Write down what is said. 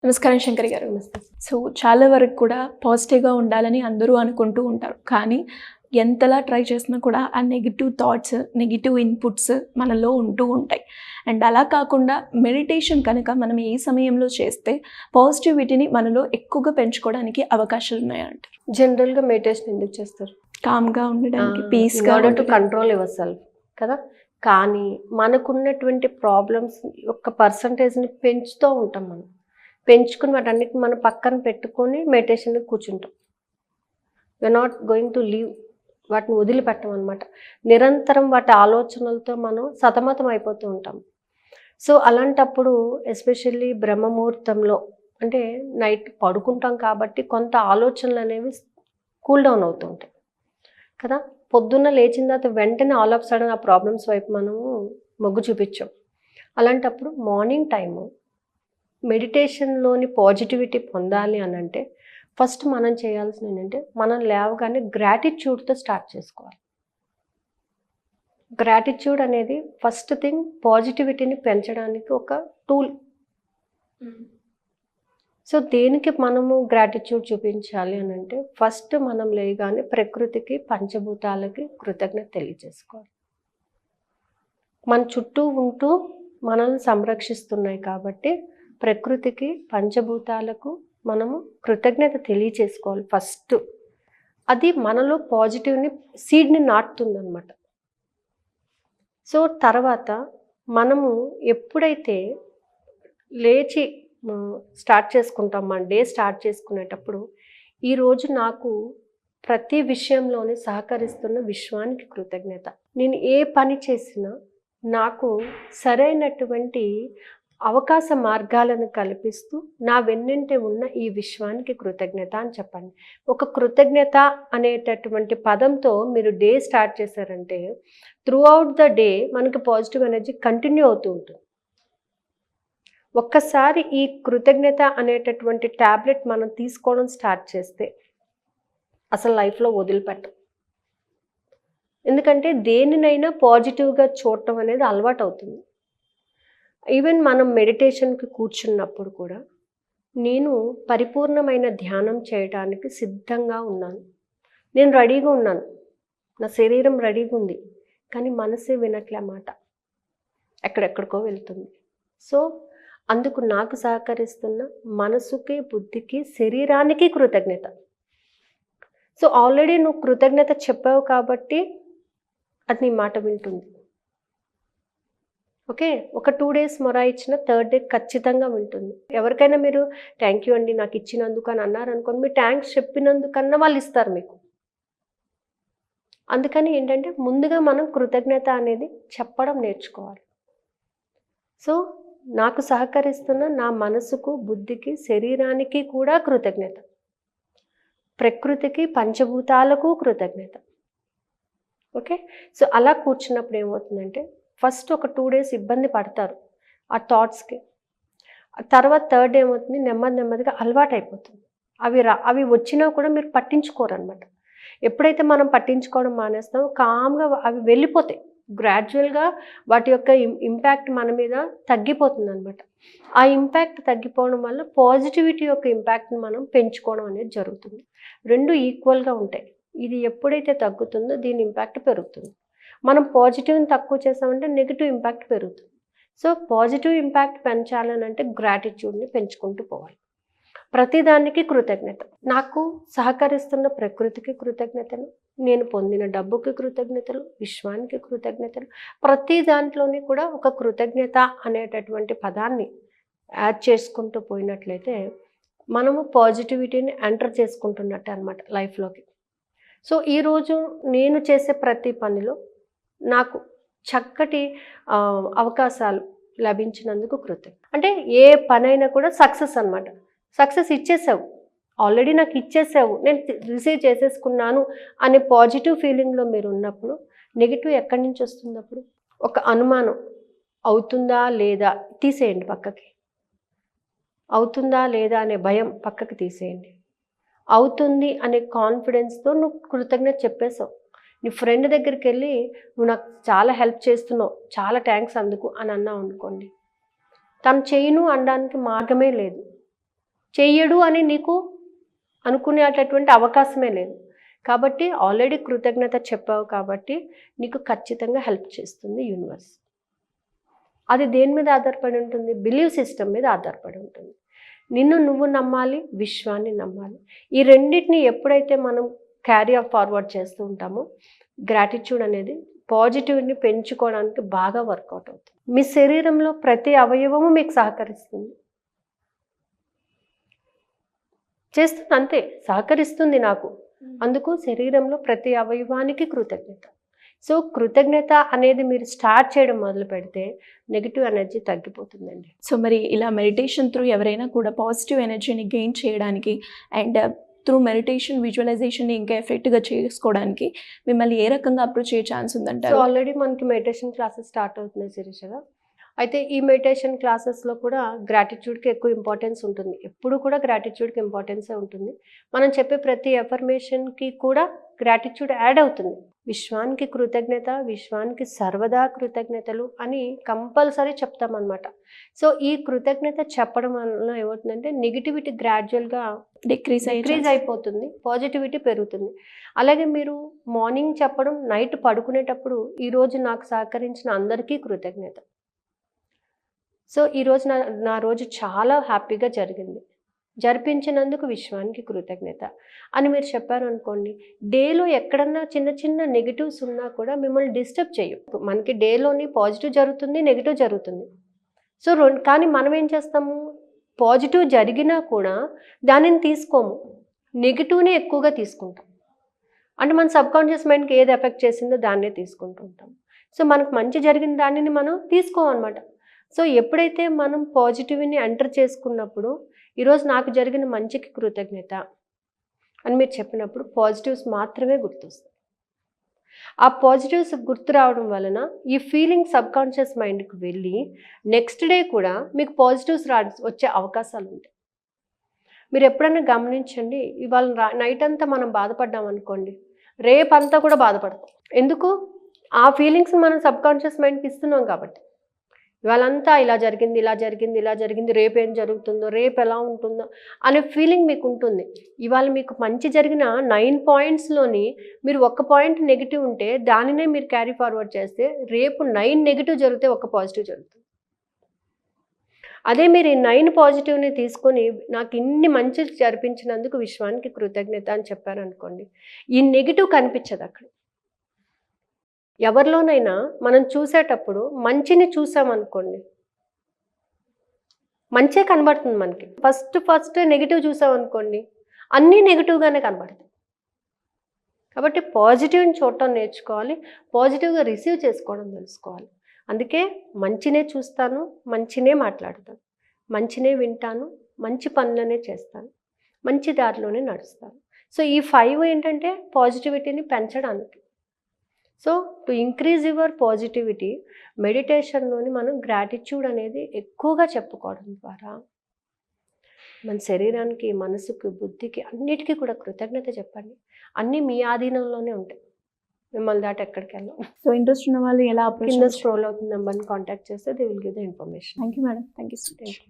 నమస్కారం శంకరి గారు. సో చాలా వరకు కూడా పాజిటివ్‌గా ఉండాలని అందరూ అనుకుంటూ ఉంటారు. కానీ ఎంతలా ట్రై చేసినా కూడా ఆ నెగెటివ్ థాట్స్, నెగెటివ్ ఇన్‌పుట్స్ మనలో ఉంటూ ఉంటాయి. అండ్ అలా కాకుండా మెడిటేషన్ కనుక మనం ఏ సమయంలో చేస్తే పాజిటివిటీని మనలో ఎక్కువగా పెంచుకోవడానికి అవకాశాలు ఉన్నాయంట. జనరల్‌గా మెడిటేషన్ ఎందుకు చేస్తారు? కామ్‌గా ఉండడానికి, ఇన్ పీస్‌గా ఆర్డర్ టు ఉండడానికి. కంట్రోల్ యువర్ సెల్ఫ్ కదా! కానీ మనకున్నటువంటి ప్రాబ్లమ్స్ యొక్క పర్సంటేజ్‌ని పెంచుతూ ఉంటాం మనం. పెంచుకుని వాటన్నిటిని మనం పక్కన పెట్టుకొని మెడిటేషన్‌కి కూర్చుంటాం. We're not going to leave. వాటిని వదిలిపెట్టమనమాట. నిరంతరం వాటి ఆలోచనలతో మనం సతమతం అయిపోతూ ఉంటాం. సో అలాంటప్పుడు ఎస్పెషల్లీ బ్రహ్మముహూర్తంలో అంటే నైట్ పడుకుంటాం కాబట్టి కొంత ఆలోచనలు అనేవి కూల్ డౌన్ అవుతూ ఉంటాయి కదా. పొద్దున్న లేచిన తర్వాత వెంటనే ఆల్ ఆఫ్ సడన్ ఆ ప్రాబ్లమ్స్ వైపు మనము మొగ్గు చూపించాం. అలాంటప్పుడు మార్నింగ్ టైము మెడిటేషన్లోని పాజిటివిటీ పొందాలి అని అంటే ఫస్ట్ మనం చేయాల్సింది ఏంటంటే మనం లేవగానే గ్రాటిట్యూడ్తో స్టార్ట్ చేసుకోవాలి. గ్రాటిట్యూడ్ అనేది ఫస్ట్ థింగ్ పాజిటివిటీని పెంచడానికి ఒక టూల్. సో దేనికి మనము గ్రాటిట్యూడ్ చూపించాలి అని అంటే ఫస్ట్ మనం లేగానే ప్రకృతికి, పంచభూతాలకి కృతజ్ఞత తెలియజేసుకోవాలి. మన చుట్టూ ఉంటూ మనల్ని సంరక్షిస్తున్నాయి కాబట్టి ప్రకృతికి, పంచభూతాలకు మనము కృతజ్ఞత తెలియజేసుకోవాలి ఫస్ట్. అది మనలో పాజిటివ్ని సీడ్ని నాటుతుందన్నమాట. సో తర్వాత మనము ఎప్పుడైతే లేచి స్టార్ట్ చేసుకుంటాం, మన డే స్టార్ట్ చేసుకునేటప్పుడు ఈరోజు నాకు ప్రతి విషయంలోనే సహకరిస్తున్న విశ్వానికి కృతజ్ఞత. నేను ఏ పని చేసినా నాకు సరైనటువంటి అవకాశ మార్గాలను కల్పిస్తూ నా వెన్నంటే ఉన్న ఈ విశ్వానికి కృతజ్ఞత అని చెప్పండి. ఒక కృతజ్ఞత అనేటటువంటి పదంతో మీరు డే స్టార్ట్ చేశారంటే త్రూ అవుట్ ద డే మనకి పాజిటివ్ ఎనర్జీ కంటిన్యూ అవుతూ ఉంటుంది. ఒక్కసారి ఈ కృతజ్ఞత అనేటటువంటి ట్యాబ్లెట్ మనం తీసుకోవడం స్టార్ట్ చేస్తే అసలు లైఫ్లో వదిలిపెట్టం. ఎందుకంటే దేనినైనా పాజిటివ్గా చూడటం అనేది అలవాటు అవుతుంది. ఈవెన్ మనం మెడిటేషన్కి కూర్చున్నప్పుడు కూడా నేను పరిపూర్ణమైన ధ్యానం చేయడానికి సిద్ధంగా ఉన్నాను, నేను రెడీగా ఉన్నాను, నా శరీరం రెడీగా ఉంది, కానీ మనసే వినట్లే మాట, ఎక్కడెక్కడికో వెళ్తుంది. సో అందుకు నాకు సహకరిస్తున్న మనసుకి, బుద్ధికి, శరీరానికి కృతజ్ఞత. సో ఆల్రెడీ నువ్వు కృతజ్ఞత చెప్పావు కాబట్టి అది నీ మాట వింటుంది. ఓకే, ఒక 2 days మొరాయిచ్చిన థర్డ్ డే ఖచ్చితంగా వింటుంది. ఎవరికైనా మీరు థ్యాంక్ యూ అండి నాకు ఇచ్చినందుకు అని అన్నారనుకోండి, మీరు థ్యాంక్స్ చెప్పినందుకన్నా వాళ్ళు ఇస్తారు మీకు. అందుకని ఏంటంటే ముందుగా మనం కృతజ్ఞత అనేది చెప్పడం నేర్చుకోవాలి. సో నాకు సహకరిస్తున్న నా మనసుకు, బుద్ధికి, శరీరానికి కూడా కృతజ్ఞత. ప్రకృతికి, పంచభూతాలకు కృతజ్ఞత. ఓకే, సో అలా కూర్చున్నప్పుడు ఏమవుతుందంటే ఫస్ట్ ఒక 2 days ఇబ్బంది పడతారు ఆ థాట్స్కి. తర్వాత థర్డ్ డే ఏమవుతుంది, నెమ్మదిగా అలవాటు అయిపోతుంది. అవి వచ్చినా కూడా మీరు పట్టించుకోరు అనమాట. ఎప్పుడైతే మనం పట్టించుకోవడం మానేస్తామో కామ్గా అవి వెళ్ళిపోతాయి. గ్రాడ్యువల్గా వాటి యొక్క ఇంపాక్ట్ మన మీద తగ్గిపోతుంది అనమాట. ఆ ఇంపాక్ట్ తగ్గిపోవడం వల్ల పాజిటివిటీ యొక్క ఇంపాక్ట్ని మనం పెంచుకోవడం అనేది జరుగుతుంది. రెండు ఈక్వల్గా ఉంటాయి. ఇది ఎప్పుడైతే తగ్గుతుందో దీని ఇంపాక్ట్ పెరుగుతుంది. మనం పాజిటివ్ని తక్కువ చేసామంటే నెగిటివ్ ఇంపాక్ట్ పెరుగుతుంది. సో పాజిటివ్ ఇంపాక్ట్ పెంచాలని అంటే గ్రాటిట్యూడ్ని పెంచుకుంటూ పోవాలి. ప్రతిదానికి కృతజ్ఞత. నాకు సహకరిస్తున్న ప్రకృతికి కృతజ్ఞతలు, నేను పొందిన డబ్బుకి కృతజ్ఞతలు, విశ్వానికి కృతజ్ఞతలు. ప్రతి దాంట్లోని కూడా ఒక కృతజ్ఞత అనేటటువంటి పదాన్ని యాడ్ చేసుకుంటూ పోయినట్లయితే మనము పాజిటివిటీని ఎంటర్ చేసుకుంటున్నట్టు అనమాట లైఫ్లోకి. సో ఈరోజు నేను చేసే ప్రతి పనిలో నాకు చక్కటి అవకాశాలు లభించినందుకు కృతజ్ఞత. అంటే ఏ పనైనా కూడా సక్సెస్ అనమాట. సక్సెస్ ఇచ్చేసావు, ఆల్రెడీ నాకు ఇచ్చేసావు, నేను రిసీవ్ చేసేసుకున్నాను అనే పాజిటివ్ ఫీలింగ్లో మీరు ఉన్నప్పుడు నెగిటివ్ ఎక్కడి నుంచి వస్తుంది? అప్పుడు ఒక అనుమానం, అవుతుందా లేదా తీసేయండి పక్కకి. అవుతుందా లేదా అనే భయం పక్కకి తీసేయండి. అవుతుంది అనే కాన్ఫిడెన్స్తో నువ్వు కృతజ్ఞత చెప్పేసావు. నీ ఫ్రెండ్ దగ్గరికి వెళ్ళి నువ్వు నాకు చాలా హెల్ప్ చేస్తున్నావు, చాలా థ్యాంక్స్ అందుకు అని అన్నావు అనుకోండి, తను చేయను అనడానికి మార్గమే లేదు. చెయ్యడు అని నీకు అనుకునేటటువంటి అవకాశమే లేదు. కాబట్టి ఆల్రెడీ కృతజ్ఞత చెప్పావు కాబట్టి నీకు ఖచ్చితంగా హెల్ప్ చేస్తుంది యూనివర్స్. అది దేని మీద ఆధారపడి ఉంటుంది? బిలీవ్ సిస్టమ్ మీద ఆధారపడి ఉంటుంది. నిన్ను నువ్వు నమ్మాలి, విశ్వాన్ని నమ్మాలి. ఈ రెండింటిని ఎప్పుడైతే మనం క్యారీ ఫార్వర్డ్ చేస్తూ ఉంటామో గ్రాటిట్యూడ్ అనేది పాజిటివ్ని పెంచుకోవడానికి బాగా వర్కౌట్ అవుతుంది. మీ శరీరంలో ప్రతి అవయవము మీకు సహకరిస్తుంది, చేస్తుంది, అంతే, సహకరిస్తుంది నాకు. అందుకు శరీరంలో ప్రతి అవయవానికి కృతజ్ఞత. సో కృతజ్ఞత అనేది మీరు స్టార్ట్ చేయడం మొదలు పెడితే నెగిటివ్ ఎనర్జీ తగ్గిపోతుందండి. సో మరి ఇలా మెడిటేషన్ త్రూ ఎవరైనా కూడా పాజిటివ్ ఎనర్జీని గెయిన్ చేయడానికి అండ్ త్రూ మెడిటేషన్ విజువలైజేషన్ని ఇంకా ఎఫెక్ట్గా చేసుకోవడానికి మిమ్మల్ని ఏ రకంగా అప్రోచ్ అయ్యే ఛాన్స్ సో ఉందంటారు? ఆల్రెడీ మనకి మెడిటేషన్ క్లాసెస్ స్టార్ట్ అవుతున్నాయి శిరీషగా. అయితే ఈ మెడిటేషన్ క్లాసెస్లో కూడా గ్రాటిట్యూడ్కి ఎక్కువ ఇంపార్టెన్స్ ఉంటుంది. ఎప్పుడు కూడా గ్రాటిట్యూడ్కి ఇంపార్టెన్సే ఉంటుంది. మనం చెప్పే ప్రతి ఎఫర్మేషన్కి కూడా గ్రాటిట్యూడ్ యాడ్ అవుతుంది. విశ్వానికి కృతజ్ఞత, విశ్వానికి సర్వదా కృతజ్ఞతలు అని కంపల్సరీ చెప్తామన్నమాట. సో ఈ కృతజ్ఞత చెప్పడం వల్ల ఏమవుతుందంటే నెగిటివిటీ గ్రాడ్యువల్గా డిక్రీజ్ అయిపోతుంది, పాజిటివిటీ పెరుగుతుంది. అలాగే మీరు మార్నింగ్ చెప్పడం, నైట్ పడుకునేటప్పుడు ఈరోజు నాకు సహకరించిన అందరికీ కృతజ్ఞత. సో ఈరోజు నా రోజు చాలా హ్యాపీగా జరిగింది, జరిపించినందుకు విశ్వానికి కృతజ్ఞత అని మీరు చెప్పారు అనుకోండి. డేలో ఎక్కడన్నా చిన్న చిన్న నెగిటివ్స్ ఉన్నా కూడా మిమ్మల్ని డిస్టర్బ్ చేయవు. మనకి డేలోని పాజిటివ్ జరుగుతుంది, నెగిటివ్ జరుగుతుంది. సో కానీ మనం ఏం చేస్తాము, పాజిటివ్ జరిగినా కూడా దానిని తీసుకోము, నెగిటివ్నే ఎక్కువగా తీసుకుంటాం. అంటే మన సబ్కాన్షియస్ మైండ్కి ఏది ఎఫెక్ట్ చేసిందో దాన్నే తీసుకుంటూ ఉంటాం. సో మనకు మంచి జరిగిన దానిని మనం తీసుకోమన్నమాట. సో ఎప్పుడైతే మనం పాజిటివ్ని ఎంటర్ చేసుకున్నప్పుడు ఈరోజు నాకు జరిగిన మంచికి కృతజ్ఞత అని మీరు చెప్పినప్పుడు పాజిటివ్స్ మాత్రమే గుర్తొస్తాయి. ఆ పాజిటివ్స్ గుర్తు రావడం వలన ఈ ఫీలింగ్ సబ్కాన్షియస్ మైండ్కి వెళ్ళి నెక్స్ట్ డే కూడా మీకు పాజిటివ్స్ వచ్చే అవకాశాలు ఉంటాయి. మీరు ఎప్పుడైనా గమనించండి, ఇవాళ నైట్ అంతా మనం బాధపడ్డాం అనుకోండి, రేపంతా కూడా బాధపడతాం. ఎందుకు? ఆ ఫీలింగ్స్ మనం సబ్కాన్షియస్ మైండ్కి ఇస్తున్నాం కాబట్టి. ఇవాళంతా ఇలా జరిగింది, ఇలా జరిగింది, ఇలా జరిగింది, రేపు ఏం జరుగుతుందో, రేపు ఎలా ఉంటుందో అనే ఫీలింగ్ మీకు ఉంటుంది. ఇవాళ మీకు మంచి జరిగిన 9 పాయింట్స్లోని మీరు 1 పాయింట్ నెగిటివ్ ఉంటే దానినే మీరు క్యారీ ఫార్వర్డ్ చేస్తే రేపు 9 నెగిటివ్ జరిగితే 1 పాజిటివ్ జరుగుతుంది. అదే మీరు ఈ 9 పాజిటివ్ని తీసుకొని నాకు ఇన్ని మంచి జరిపించినందుకు విశ్వానికి కృతజ్ఞత అని చెప్పారనుకోండి, ఈ నెగిటివ్ కనిపించదు అక్కడ. ఎవరిలోనైనా మనం చూసేటప్పుడు మంచిని చూసామనుకోండి, మంచే కనబడుతుంది మనకి. ఫస్ట్ నెగిటివ్ చూసామనుకోండి, అన్నీ నెగిటివ్గానే కనబడతాయి. కాబట్టి పాజిటివ్ని చూడటం నేర్చుకోవాలి, పాజిటివ్గా రిసీవ్ చేసుకోవడం తెలుసుకోవాలి. అందుకే మంచినే చూస్తాను, మంచినే మాట్లాడతాను, మంచినే వింటాను, మంచి పనులనే చేస్తాను, మంచి దారిలోనే నడుస్తాను. సో ఈ 5 ఏంటంటే పాజిటివిటీని పెంచడానికి. So to increase your positivity మెడిటేషన్లోని మనం గ్రాటిట్యూడ్ అనేది ఎక్కువగా చెప్పుకోవడం ద్వారా మన శరీరానికి, మనసుకి, బుద్ధికి అన్నిటికీ కూడా కృతజ్ఞత చెప్పండి. అన్నీ మీ ఆధీనంలోనే ఉంటాయి, మిమ్మల్ని దాటి ఎక్కడికి వెళ్ళాం. సో ఇంట్రెస్ట్ ఉన్న వాళ్ళు ఎలా అప్రోచ్? కింద స్క్రోల్ అవుతున్న నెంబర్ని కాంటాక్ట్ చేస్తే they will give the information. Thank you madam, thank you so much.